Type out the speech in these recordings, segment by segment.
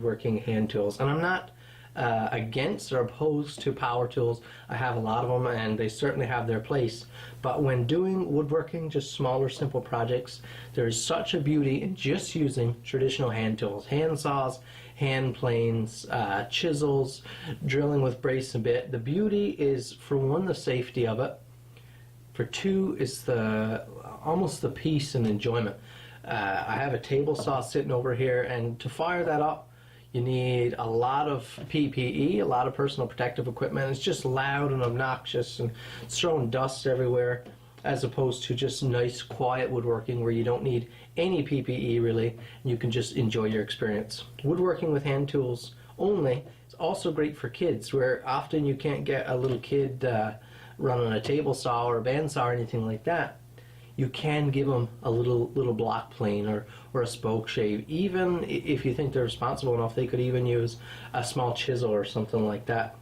working hand tools, and I'm not against or opposed to power tools. I have a lot of them and they certainly have their place, but when doing woodworking, just smaller simple projects, there is such a beauty in just using traditional hand tools, hand saws, hand planes, chisels, drilling with brace and bit. The beauty is, for one, the safety of it. For two, is almost the peace and enjoyment. I have a table saw sitting over here, and to fire that up, you need a lot of PPE, a lot of personal protective equipment. It's just loud and obnoxious and it's throwing dust everywhere, as opposed to just nice, quiet woodworking where you don't need any PPE really, and you can just enjoy your experience. Woodworking with hand tools only is also great for kids, where often you can't get a little kid running a table saw or a bandsaw or anything like that. You can give them a little block plane or a spoke shave. Even if you think they're responsible enough, they could even use a small chisel or something like that.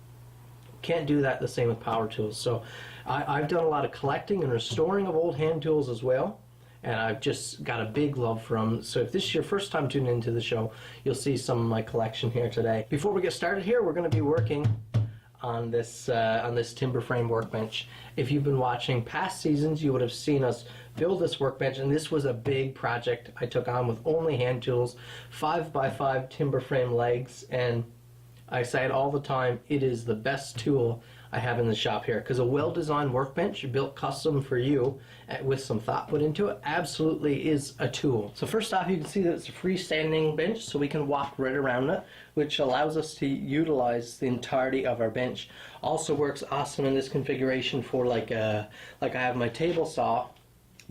Can't do that the same with power tools. So I've done a lot of collecting and restoring of old hand tools as well, and I've just got a big love for them. So if this is your first time tuning into the show, you'll see some of my collection here today. Before we get started here, we're going to be working on this timber frame workbench. If you've been watching past seasons, you would have seen us build this workbench, and this was a big project I took on with only hand tools, 5x5 timber frame legs, and I say it all the time, it is the best tool I have in the shop here, because a well-designed workbench built custom for you with some thought put into it absolutely is a tool. So first off, you can see that it's a freestanding bench, so we can walk right around it, which allows us to utilize the entirety of our bench. Also works awesome in this configuration for like I have my table saw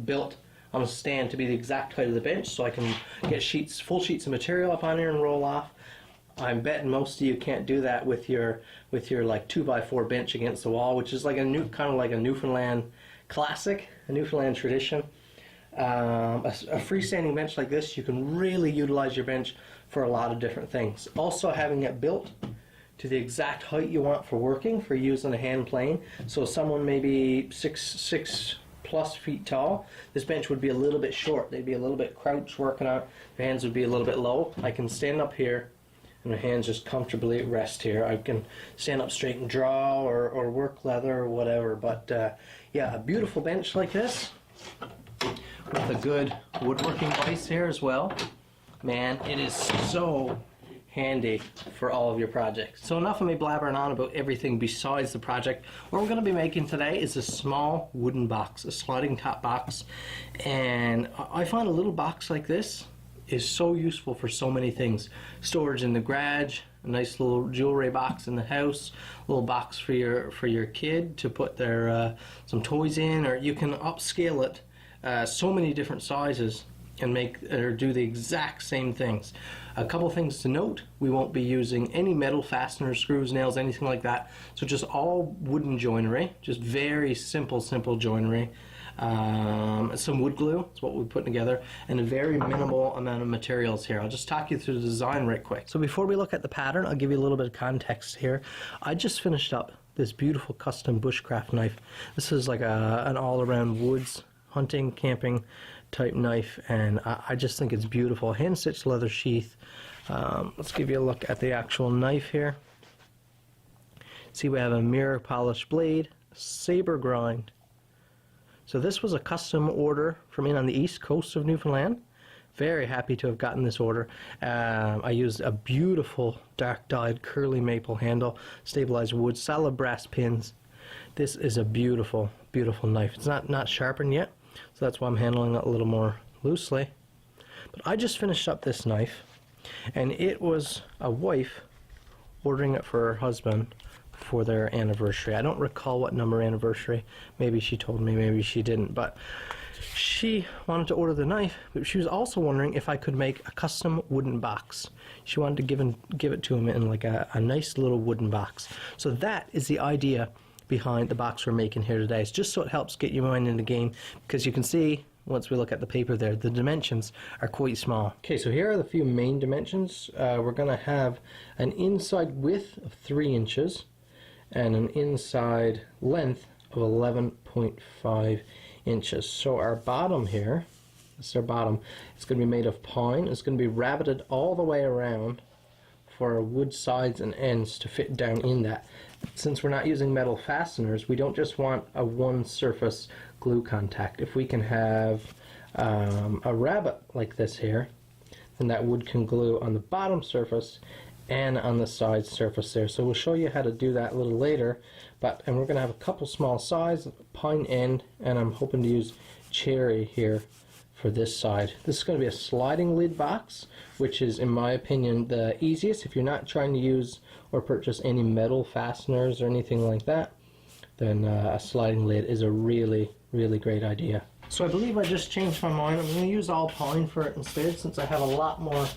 built on a stand to be the exact height of the bench, so I can get full sheets of material up on here and roll off. I'm betting most of you can't do that with your like 2x4 bench against the wall, which is like kind of like a Newfoundland classic, a Newfoundland tradition. A freestanding bench like this, you can really utilize your bench for a lot of different things. Also, having it built to the exact height you want for working, for using a hand plane. So someone maybe 6+ feet tall, this bench would be a little bit short. They'd be a little bit crouched working out. Their hands would be a little bit low. I can stand up here and my hands just comfortably rest here. I can stand up straight and draw or work leather or whatever. But yeah, a beautiful bench like this with a good woodworking vise here as well. Man, it is so handy for all of your projects. So enough of me blabbering on about everything besides the project. What we're going to be making today is a small wooden box, a sliding top box. And I find a little box like this is so useful for so many things. Storage in the garage, a nice little jewelry box in the house, a little box for your kid to put their some toys in, or you can upscale it so many different sizes and make or do the exact same things. A couple things to note: we won't be using any metal fasteners, screws, nails, anything like that. So just all wooden joinery, just very simple joinery. Some wood glue is what we're putting together, and a very minimal amount of materials here. I'll just talk you through the design right quick. So before we look at the pattern, I'll give you a little bit of context here. I just finished up this beautiful custom bushcraft knife. This is like an all-around woods hunting, camping type knife, and I just think it's beautiful. Hand-stitched leather sheath. Let's give you a look at the actual knife here. See, we have a mirror polished blade, saber grind. So this was a custom order from in on the east coast of Newfoundland. Very happy to have gotten this order. I used a beautiful dark dyed curly maple handle, stabilized wood, solid brass pins. This is a beautiful, beautiful knife. It's not sharpened yet, so that's why I'm handling it a little more loosely. But I just finished up this knife, and it was a wife ordering it for her husband for their anniversary. I don't recall what number anniversary. Maybe she told me, maybe she didn't, but she wanted to order the knife, but she was also wondering if I could make a custom wooden box. She wanted to give it to him in like a nice little wooden box. So that is the idea behind the box we're making here today. It's just so it helps get your mind in the game, because you can see once we look at the paper there, the dimensions are quite small. Okay, so here are the few main dimensions. We're going to have an inside width of 3 inches and an inside length of 11.5 inches. So our bottom here, this is our bottom, it's going to be made of pine. It's going to be rabbited all the way around for wood sides and ends to fit down in that. Since we're not using metal fasteners, we don't just want a one surface glue contact. If we can have a rabbet like this here, then that wood can glue on the bottom surface and on the side surface there. So we'll show you how to do that a little later. And we're going to have a couple small sides, pine end, and I'm hoping to use cherry here for this side. This is going to be a sliding lid box, which is, in my opinion, the easiest. If you're not trying to use or purchase any metal fasteners or anything like that, then a sliding lid is a really, really great idea. So I believe I just changed my mind. I'm going to use all pine for it instead, since I have a lot more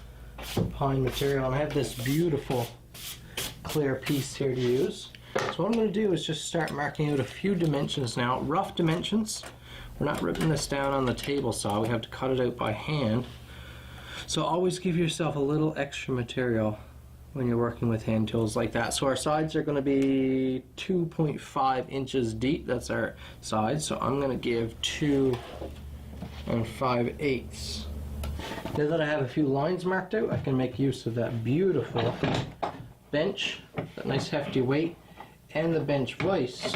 pine material, and I have this beautiful clear piece here to use. So what I'm going to do is just start marking out a few dimensions now, rough dimensions. We're not ripping this down on the table saw, we have to cut it out by hand. So always give yourself a little extra material when you're working with hand tools like that. So our sides are going to be 2.5 inches deep, that's our sides. So I'm going to give 2 5/8. Now that I have a few lines marked out, I can make use of that beautiful bench, that nice hefty weight, and the bench vise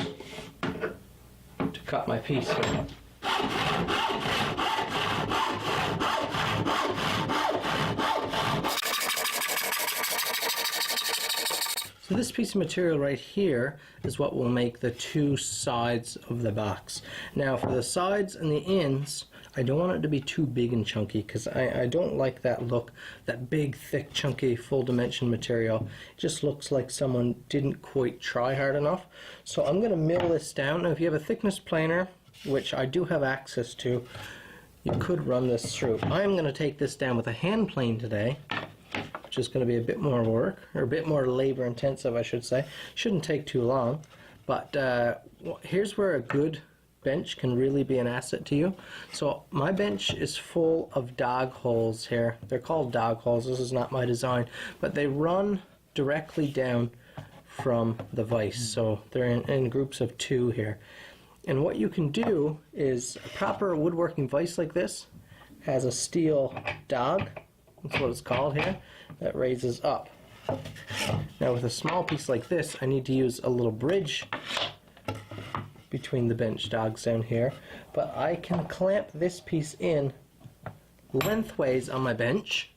to cut my piece here. So this piece of material right here is what will make the two sides of the box. Now for the sides and the ends, I don't want it to be too big and chunky, because I don't like that look, that big, thick, chunky, full dimension material. It just looks like someone didn't quite try hard enough. So I'm going to mill this down. Now if you have a thickness planer, which I do have access to, you could run this through. I'm going to take this down with a hand plane today, which is going to be a bit more work, or a bit more labor intensive, I should say. Shouldn't take too long, but here's where a good bench can really be an asset to you. So my bench is full of dog holes here. They're called dog holes. This is not my design, but they run directly down from the vise. So they're in groups of 2 here. And what you can do is, a proper woodworking vise like this has a steel dog, that's what it's called here, that raises up. Now with a small piece like this, I need to use a little bridge between the bench dogs down here, but I can clamp this piece in lengthways on my bench,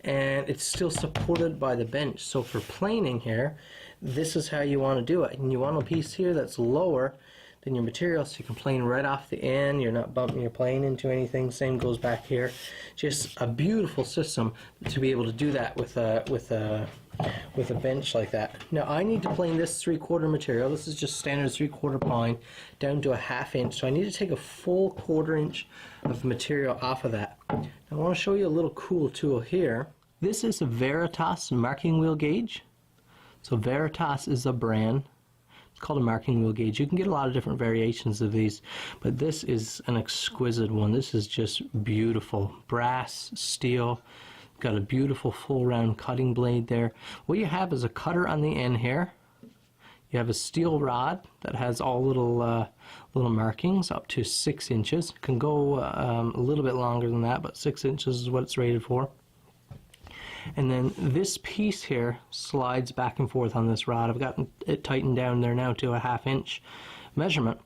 and it's still supported by the bench. So for planing here, this is how you want to do it. And you want a piece here that's lower than your material, so you can plane right off the end. You're not bumping your plane into anything. Same goes back here. Just a beautiful system to be able to do that with a bench like that. Now I need to plane this 3/4 material. This is just standard 3/4 pine down to a 1/2 inch. So I need to take a full 1/4 inch of material off of that. Now I want to show you a little cool tool here. This is a Veritas marking wheel gauge. So Veritas is a brand. It's called a marking wheel gauge. You can get a lot of different variations of these, but this is an exquisite one. This is just beautiful. Brass, steel, got a beautiful full round cutting blade there. What you have is a cutter on the end here. You have a steel rod that has all little markings up to 6 inches. It can go a little bit longer than that, but 6 inches is what it's rated for. And then this piece here slides back and forth on this rod. I've gotten it tightened down there now to a 1/2 inch measurement.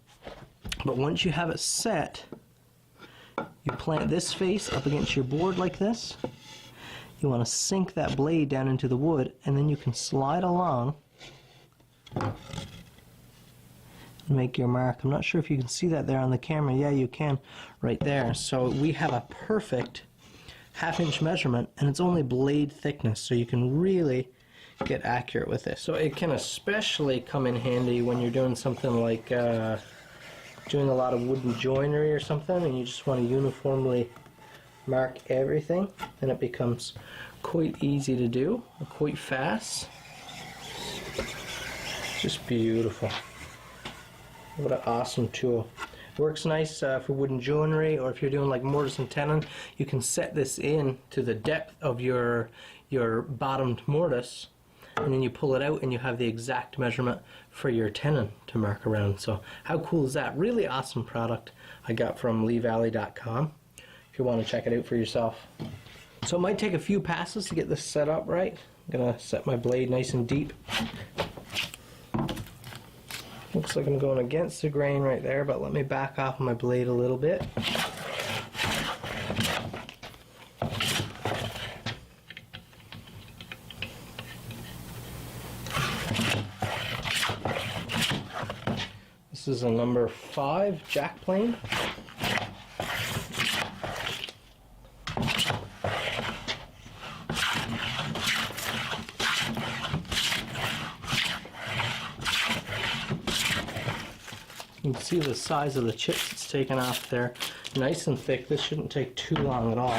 But once you have it set, you plant this face up against your board like this. You want to sink that blade down into the wood, and then you can slide along and make your mark. I'm not sure if you can see that there on the camera. Yeah, you can right there. So we have a perfect 1/2 inch measurement, and it's only blade thickness, so you can really get accurate with this. So it can especially come in handy when you're doing something like doing a lot of wooden joinery or something, and you just want to uniformly mark everything. Then it becomes quite easy to do, quite fast. Just beautiful. What an awesome tool. Works nice for wooden joinery, or if you're doing like mortise and tenon, you can set this in to the depth of your bottomed mortise, and then you pull it out and you have the exact measurement for your tenon to mark around. So how cool is that? Really awesome product I got from leevalley.com if you want to check it out for yourself. So it might take a few passes to get this set up right. gonna set my blade nice and deep. Looks like I'm going against the grain right there, but let me back off my blade a little bit. This is a number 5 jack plane. You can see the size of the chips it's taken off there. Nice and thick. This shouldn't take too long at all.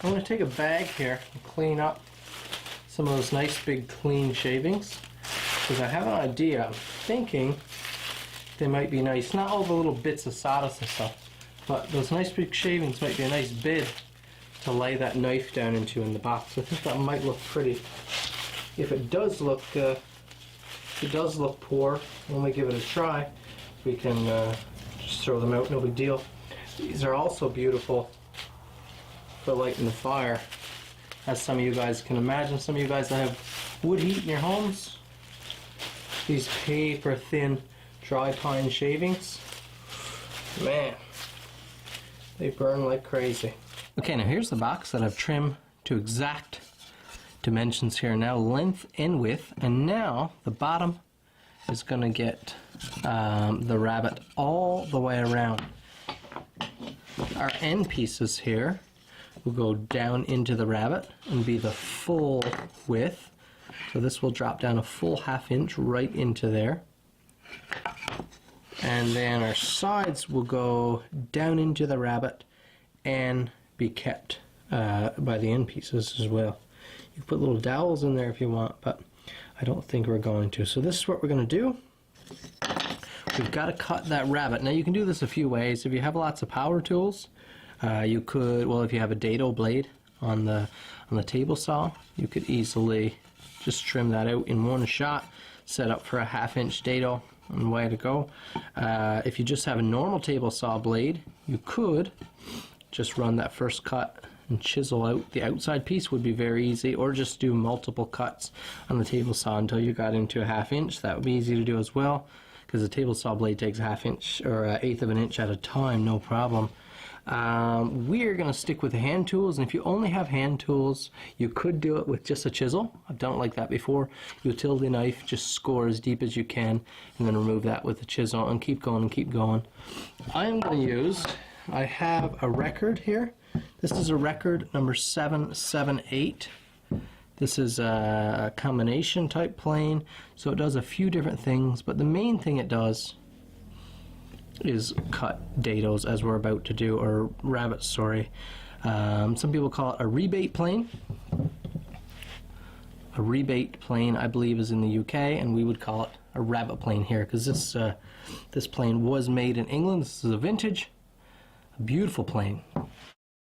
I'm going to take a bag here and clean up some of those nice big clean shavings, because I have an idea. I'm thinking they might be nice. Not all the little bits of sawdust and stuff, but those nice big shavings might be a nice bid to lay that knife down into in the box. I think that might look pretty. If it does look poor when we give it a try, we can just throw them out, no big deal. These are also beautiful for lighting the fire, as some of you guys can imagine. Some of you guys that have wood heat in your homes, these paper thin dry pine shavings, man, they burn like crazy. Okay, now here's the box that I've trimmed to exact dimensions here now, length and width, and now the bottom is going to get the rabbet all the way around. Our end pieces here will go down into the rabbet and be the full width. So this will drop down a full 1/2 inch right into there. And then our sides will go down into the rabbet and be kept by the end pieces as well. You can put little dowels in there if you want, but I don't think we're going to. So this is what we're going to do. We've got to cut that rabbet. Now you can do this a few ways. If you have lots of power tools, you could, well, if you have a dado blade on the table saw, you could easily just trim that out in one shot, set up for a 1/2 inch dado, and way to go. If you just have a normal table saw blade, you could just run that first cut and chisel out the outside piece. Would be very easy, or just do multiple cuts on the table saw until you got into a 1/2 inch. That would be easy to do as well, because the table saw blade takes a 1/2 inch or 1/8 of an inch at a time, no problem. We're going to stick with the hand tools, and if you only have hand tools, you could do it with just a chisel. I've done it like that before. Utility knife, just score as deep as you can, and then remove that with the chisel, and keep going and keep going. I'm going to use, I have a record here. This is a record number 778. This is a combination type plane, so it does a few different things, but the main thing it does is cut dados, as we're about to do, or rabbits, sorry. Some people call it a rebate plane. A rebate plane, I believe, is in the UK, and we would call it a rabbit plane here, because this plane was made in England. This is a vintage, a beautiful plane.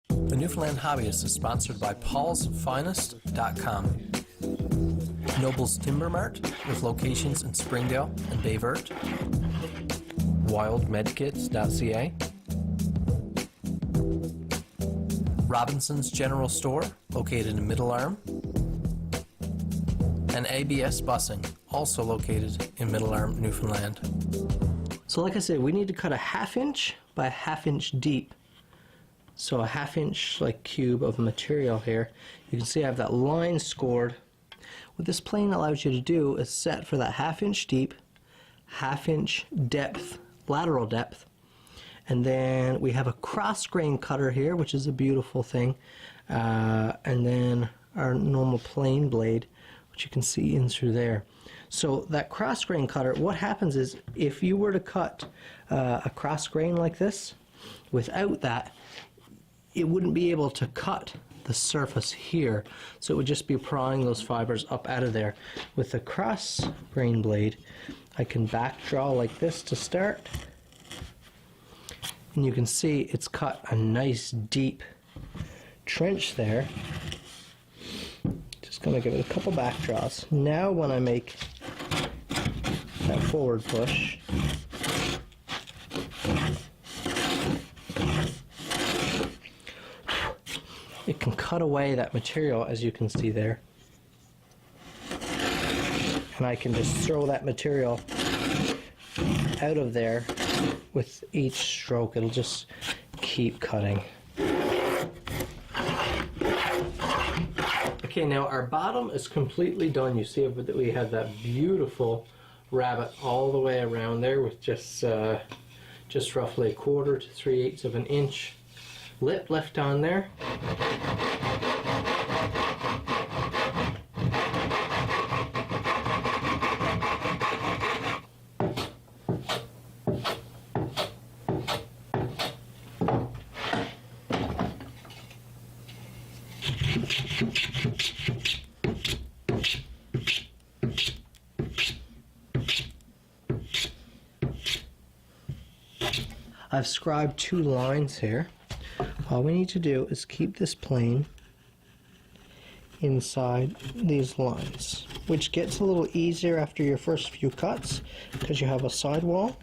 The Newfoundland Hobbyist is sponsored by paulsfinest.com, Noble's Timber Mart, with locations in Springdale and Bayvert, wildmedkits.ca, Robinson's General Store, located in Middle Arm, and ABS Busing, also located in Middle Arm, Newfoundland. So like I said, we need to cut a 1/2 inch by a 1/2 inch deep. So a 1/2 inch like cube of material here. You can see I have that line scored. What this plane allows you to do is set for that 1/2 inch deep, 1/2 inch depth, lateral depth, and then we have a cross grain cutter here, which is a beautiful thing, and then our normal plane blade, which you can see in through there. So that cross grain cutter, what happens is if you were to cut a cross grain like this, without that, it wouldn't be able to cut the surface here, so it would just be prying those fibers up out of there. With the cross grain blade, I can back draw like this to start, and you can see it's cut a nice deep trench there. Just going to give it a couple back draws. Now when I make that forward push, it can cut away that material, as you can see there. And I can just throw that material out of there with each stroke. It'll just keep cutting. Okay, now our bottom is completely done. You see that we have that beautiful rabbet all the way around there with just roughly 1/4 to 3/8 of an inch lip left on there. I've scribed 2 lines here. All we need to do is keep this plane inside these lines, which gets a little easier after your first few cuts because you have a sidewall.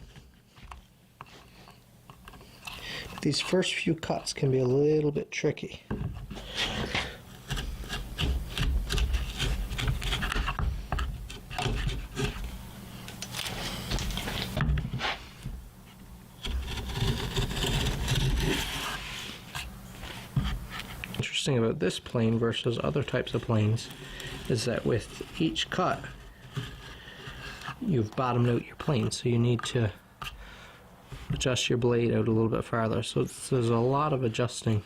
But these first few cuts can be a little bit tricky. Interesting about this plane versus other types of planes is that with each cut you've bottomed out your plane, so you need to adjust your blade out a little bit farther. So there's a lot of adjusting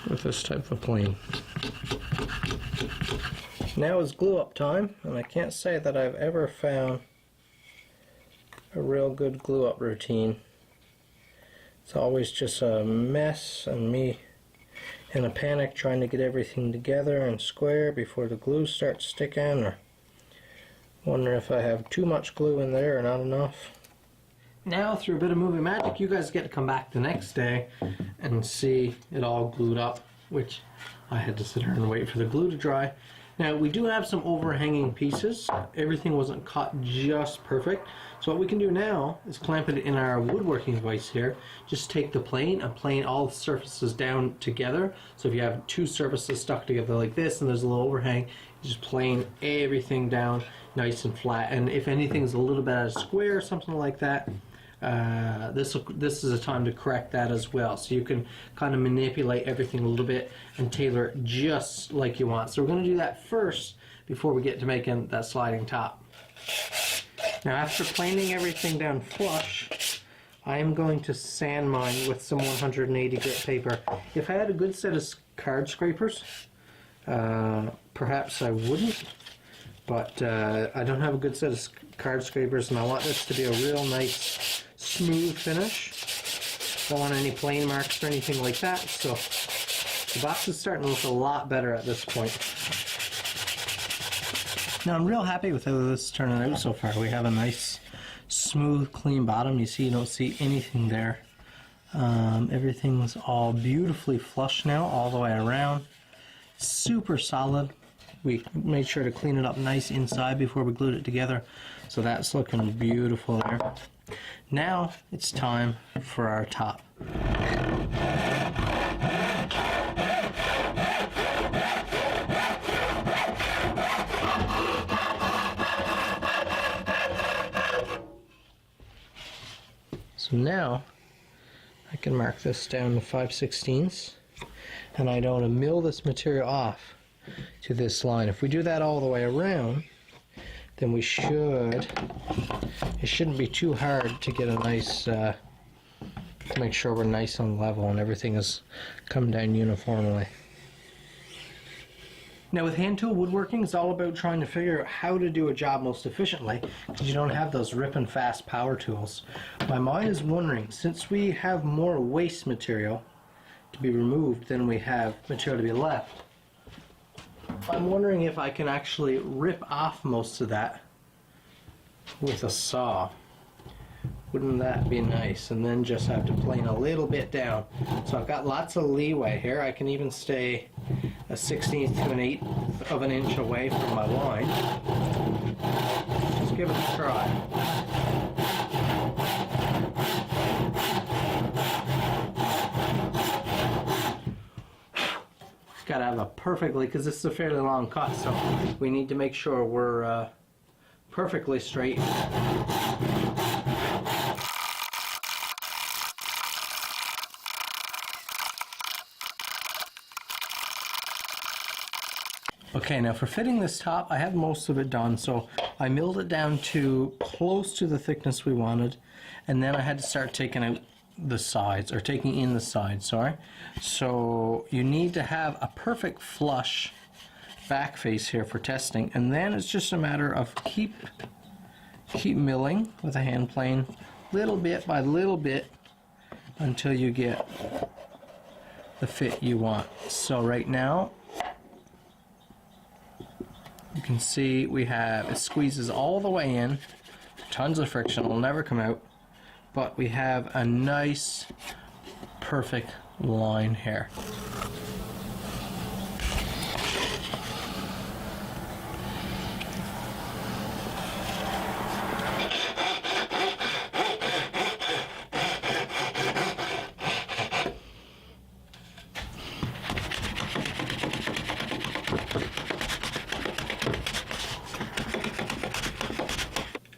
with this type of plane. Now is glue up time, and I can't say that I've ever found a real good glue up routine. It's always just a mess and me in a panic trying to get everything together and square before the glue starts sticking, or wonder if I have too much glue in there or not enough. Now, through a bit of movie magic, you guys get to come back the next day and see it all glued up, which I had to sit here and wait for the glue to dry. Now, we do have some overhanging pieces. Everything wasn't cut just perfect. So what we can do now is clamp it in our woodworking vise here. Just take the plane and plane all the surfaces down together. So if you have 2 surfaces stuck together like this and there's a little overhang, you just plane everything down nice and flat. And if anything's a little bit out of square or something like that, this is a time to correct that as well. So you can kind of manipulate everything a little bit and tailor it just like you want. So we're going to do that first before we get to making that sliding top. Now, after planing everything down flush, I am going to sand mine with some 180 grit paper. If I had a good set of card scrapers, perhaps I wouldn't, but I don't have a good set of card scrapers, and I want this to be a real nice smooth finish. Don't want any plane marks or anything like that, so the box is starting to look a lot better at this point. Now, I'm real happy with how this is turning out so far. We have a nice smooth clean bottom. You see, you don't see anything there. Everything's all beautifully flush now all the way around. Super solid. We made sure to clean it up nice inside before we glued it together, so that's looking beautiful there. Now it's time for our top. So now I can mark this down to 5/16, and I want to mill this material off to this line. If we do that all the way around, then it shouldn't be too hard to get a nice, to make sure we're nice and level and everything is come down uniformly. Now, with hand tool woodworking, it's all about trying to figure out how to do a job most efficiently, because you don't have those rip and fast power tools. My mind is wondering, since we have more waste material to be removed than we have material to be left, I'm wondering if I can actually rip off most of that with a saw. Wouldn't that be nice? And then just have to plane a little bit down. So I've got lots of leeway here. I can even stay a 1/16 to an 1/8 of an inch away from my line. Just give it a try. got to have a perfectly, because this is a fairly long cut, so we need to make sure we're perfectly straight. Okay, now for fitting this top, I have most of it done, so I milled it down to close to the thickness we wanted, and then I had to start taking out the sides, or taking in the sides, sorry. So you need to have a perfect flush back face here for testing, and then it's just a matter of keep milling with a hand plane, little bit by little bit, until you get the fit you want. So right now, you can see we have, it squeezes all the way in, tons of friction, it'll never come out, but we have a nice, perfect line here.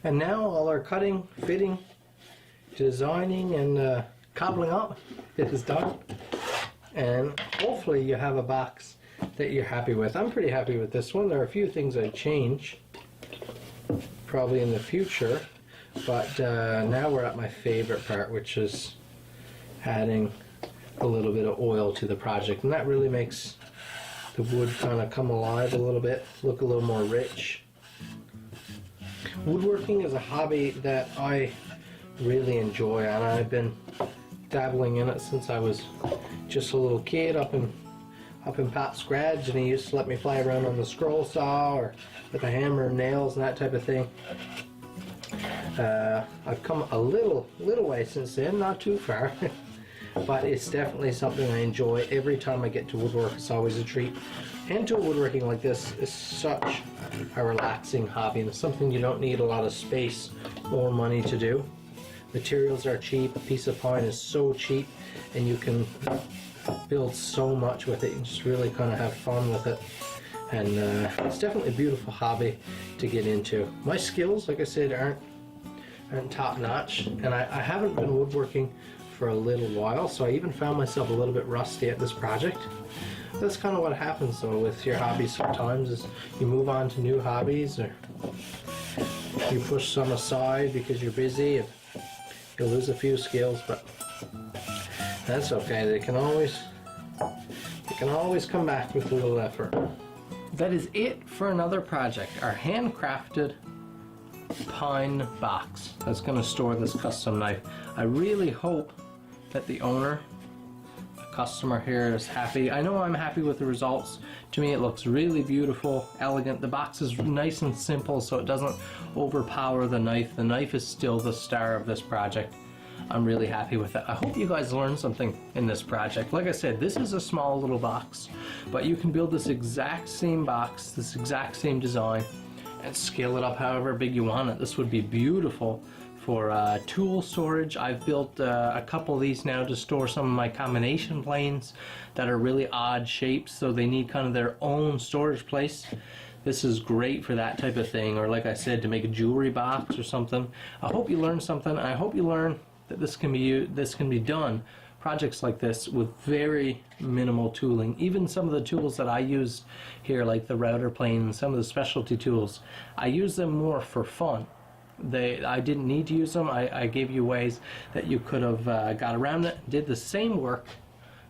And now all our cutting, fitting, designing, and cobbling up is done. And hopefully you have a box that you're happy with. I'm pretty happy with this one. There are a few things I'd change, probably in the future. But now we're at my favorite part, which is adding a little bit of oil to the project. And that really makes the wood kind of come alive a little bit, look a little more rich. Woodworking is a hobby that I really enjoy, and I've been dabbling in it since I was just a little kid up in Pop's garage, and he used to let me play around on the scroll saw or with a hammer and nails and that type of thing. I've come a little way since then, not too far, but it's definitely something I enjoy. Every time I get to woodwork, it's always a treat. And to woodworking like this is such a relaxing hobby, and it's something you don't need a lot of space or money to do. Materials are cheap, a piece of pine is so cheap, and you can build so much with it and just really kind of have fun with it. And it's definitely a beautiful hobby to get into. My skills, like I said, aren't top-notch, and I haven't been woodworking for a little while, so I even found myself a little bit rusty at this project. That's kind of what happens though with your hobbies sometimes, is you move on to new hobbies, or you push some aside because you're busy and you lose a few skills, but that's okay. They can always come back with a little effort. That is it for another project, our handcrafted pine box that's going to store this custom knife. I really hope that the owner, customer here, is happy. I know I'm happy with the results. To me it looks really beautiful, elegant. The box is nice and simple, so it doesn't overpower the knife. The knife is still the star of this project. I'm really happy with it. I hope you guys learned something in this project. Like I said, this is a small little box, but you can build this exact same box, this exact same design, and scale it up however big you want it. This would be beautiful for tool storage. I've built a couple of these now to store some of my combination planes that are really odd shapes, so they need kind of their own storage place. This is great for that type of thing, or like I said, to make a jewelry box or something. I hope you learned something. I hope you learn that this can be done, projects like this, with very minimal tooling. Even some of the tools that I use here, like the router plane and some of the specialty tools, I use them more for fun. I didn't need to use them. I gave you ways that you could have got around it, did the same work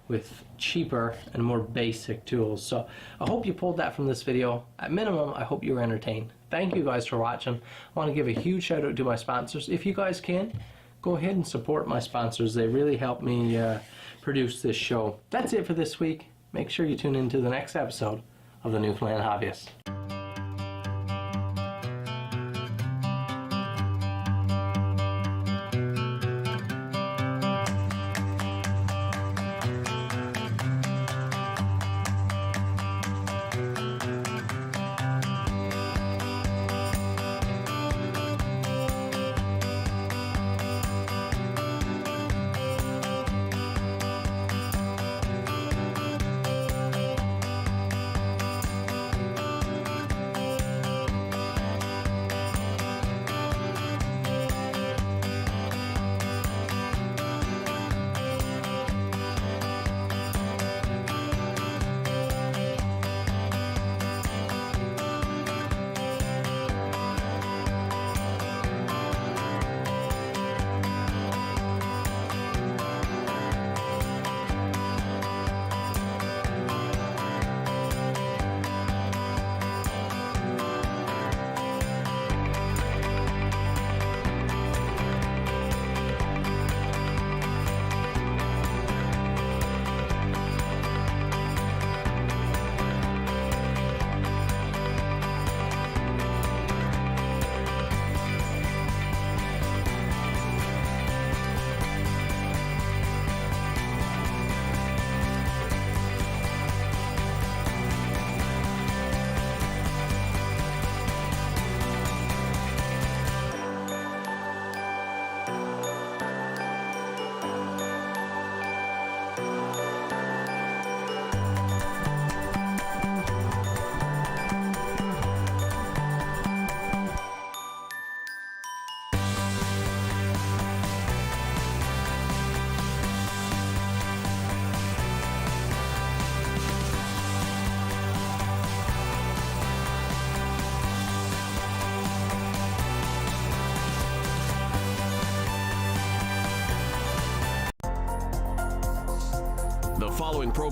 with cheaper and more basic tools. So I hope you pulled that from this video. At minimum, I hope you were entertained. Thank you guys for watching. I want to give a huge shout out to my sponsors. If you guys can, go ahead and support my sponsors. They really help me produce this show. That's it for this week. Make sure you tune in to the next episode of the Newfoundland Hobbyist. following program